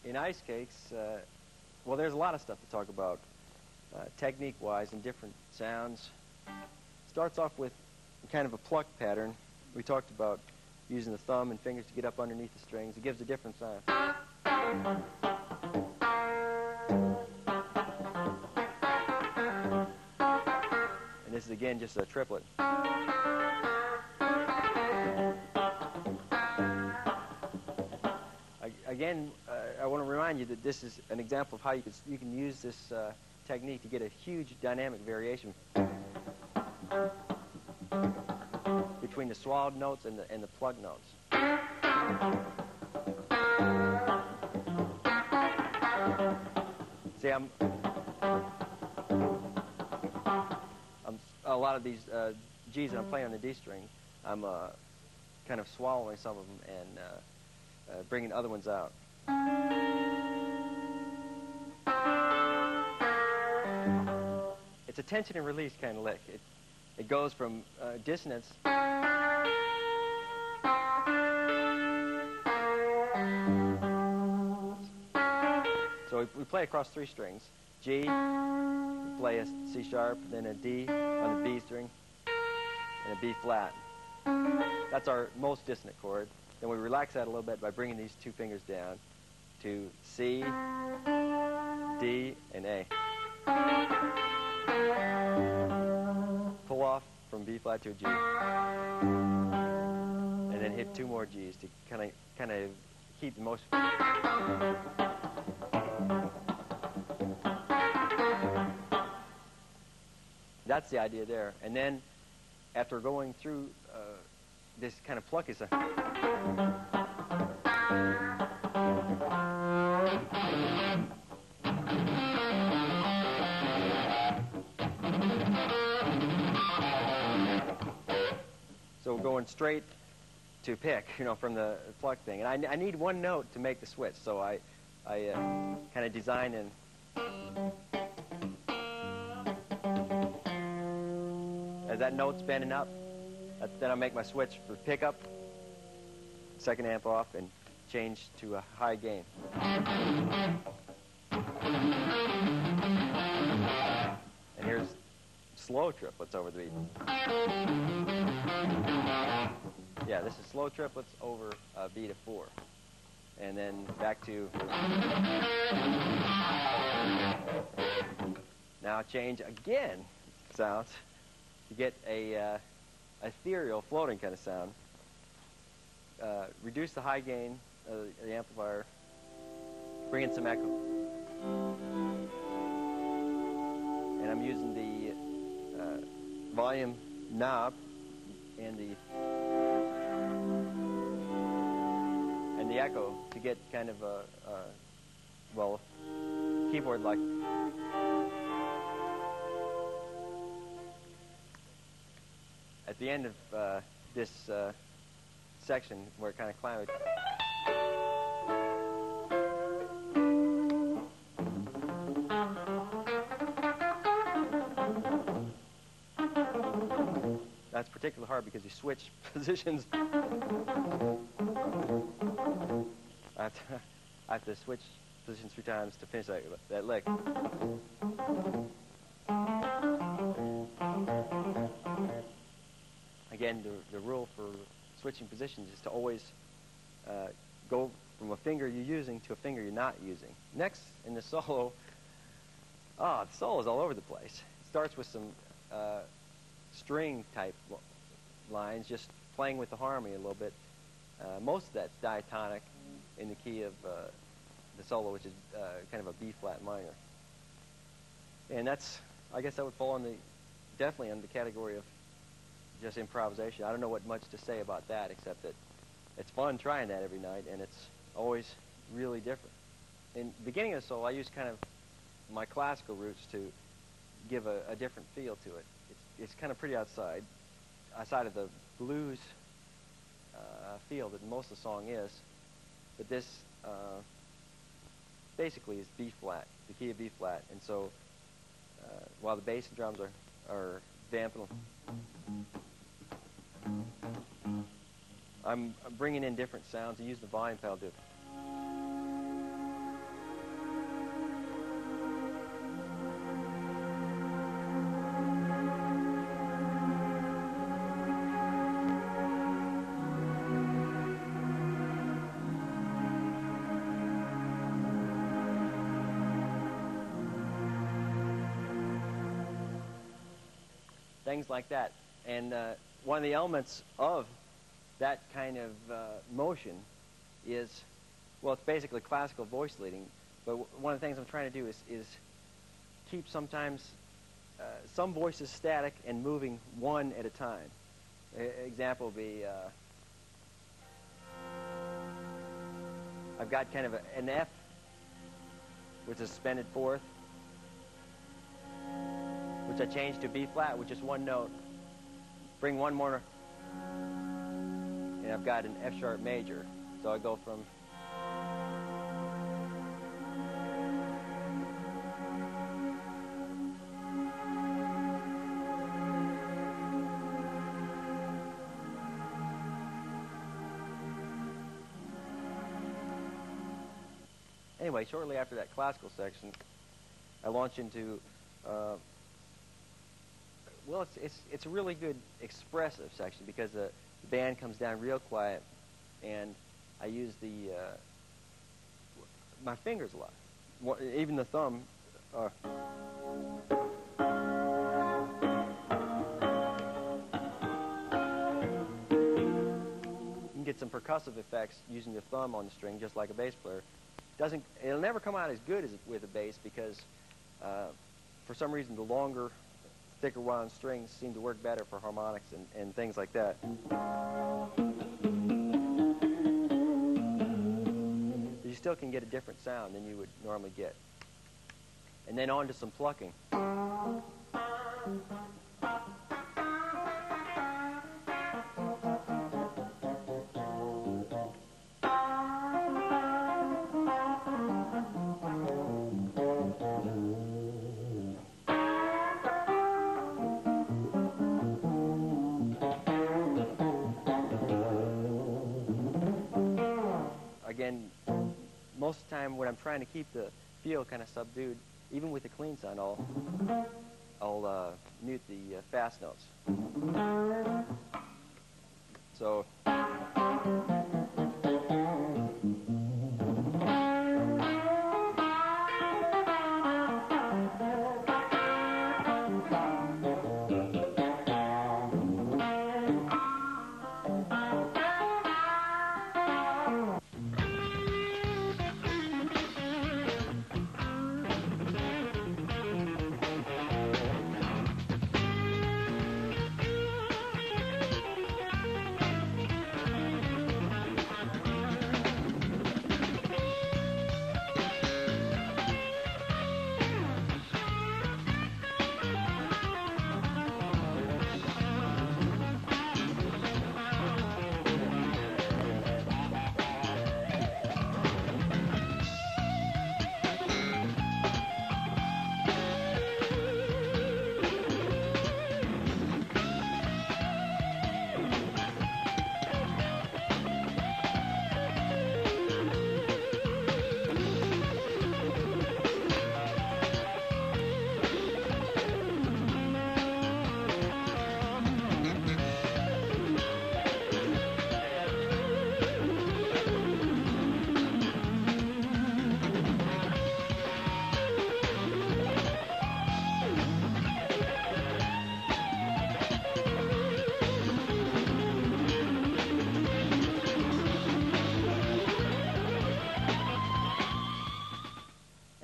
in ice cakes, well, there's a lot of stuff to talk about technique-wise and different sounds. Starts off with kind of a pluck pattern. We talked about using the thumb and fingers to get up underneath the strings. It gives a different sound. And this is again just a triplet. Again, I want to remind you that this is an example of how you can use this technique to get a huge dynamic variation between the swallowed notes and the plucked notes. See, a lot of these G's that I'm playing on the D string, I'm kind of swallowing some of them and bringing other ones out. It's a tension and release kind of lick. It goes from dissonance so we play across 3 strings. G, we play a C sharp, then a D on the B string, and a B flat. That's our most dissonant chord. Then we relax that a little bit by bringing these 2 fingers down to C, D, and A. Pull off from B flat to a G, and then hit 2 more Gs to kind of keep the motion. That's the idea there. And then after going through this kind of pluck is a so going straight to pick, from the pluck thing. And I need one note to make the switch, so I kind of design in. As that note's bending up, then I'll make my switch for pickup, second amp off, and change to a high gain. And here's slow triplets over the beat. Yeah, this is slow triplets over a beat of 4. And then back to... Now change again sounds to get a ethereal, floating kind of sound. Reduce the high gain of the amplifier, bring in some echo. And I'm using the volume knob and the echo to get kind of a well, keyboard-like. At the end of this section, where it kind of climbs, that's particularly hard because you switch positions. I have to switch positions 3 times to finish that lick. Again, the rule for switching positions is to always go from a finger you're using to a finger you're not using. Next, in the solo, the solo is all over the place. It starts with some string-type lines, just playing with the harmony a little bit. Most of that's diatonic in the key of the solo, which is kind of a B-flat minor. And that's, I guess that would fall definitely under the category of just improvisation. I don't know what much to say about that, except that it's fun trying that every night, and it's always really different. In the beginning of the solo, I used kind of my classical roots to give a different feel to it. It's kind of pretty outside of the blues feel that most of the song is, but this basically is B-flat, the key of B-flat, and so while the bass and drums are damping, I'm bringing in different sounds and use the volume pedal to things like that. And one of the elements of that kind of motion is, well, it's basically classical voice leading, but one of the things I'm trying to do is keep sometimes some voices static and moving one at a time. Example would be, I've got kind of an F with a suspended fourth, which I changed to B flat, which is one note. Bring one more, and I've got an F sharp major. So I go from anyway, shortly after that classical section, I launch into well, it's a really good expressive section because the band comes down real quiet, and I use my fingers a lot, even the thumb. You can get some percussive effects using your thumb on the string, just like a bass player. It'll never come out as good as with a bass because for some reason the longer, thicker wound strings seem to work better for harmonics and things like that. You still can get a different sound than you would normally get. And then on to some plucking. Again, most of the time when I'm trying to keep the feel kind of subdued, even with the clean sound, I'll mute the fast notes. So.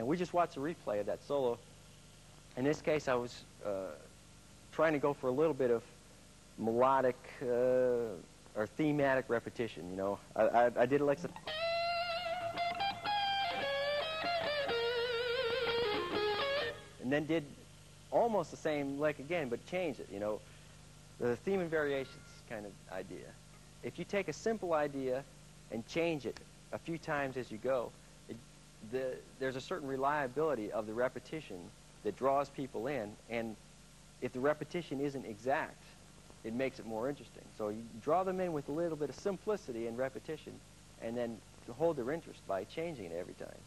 We just watched a replay of that solo. In this case, I was trying to go for a little bit of melodic or thematic repetition. You know, I did it like some, and then did almost the same lick again, but changed it. You know, the theme and variations kind of idea. If you take a simple idea and change it a few times as you go, there's a certain reliability of the repetition that draws people in, and if the repetition isn't exact, it makes it more interesting. So you draw them in with a little bit of simplicity and repetition, and then hold their interest by changing it every time.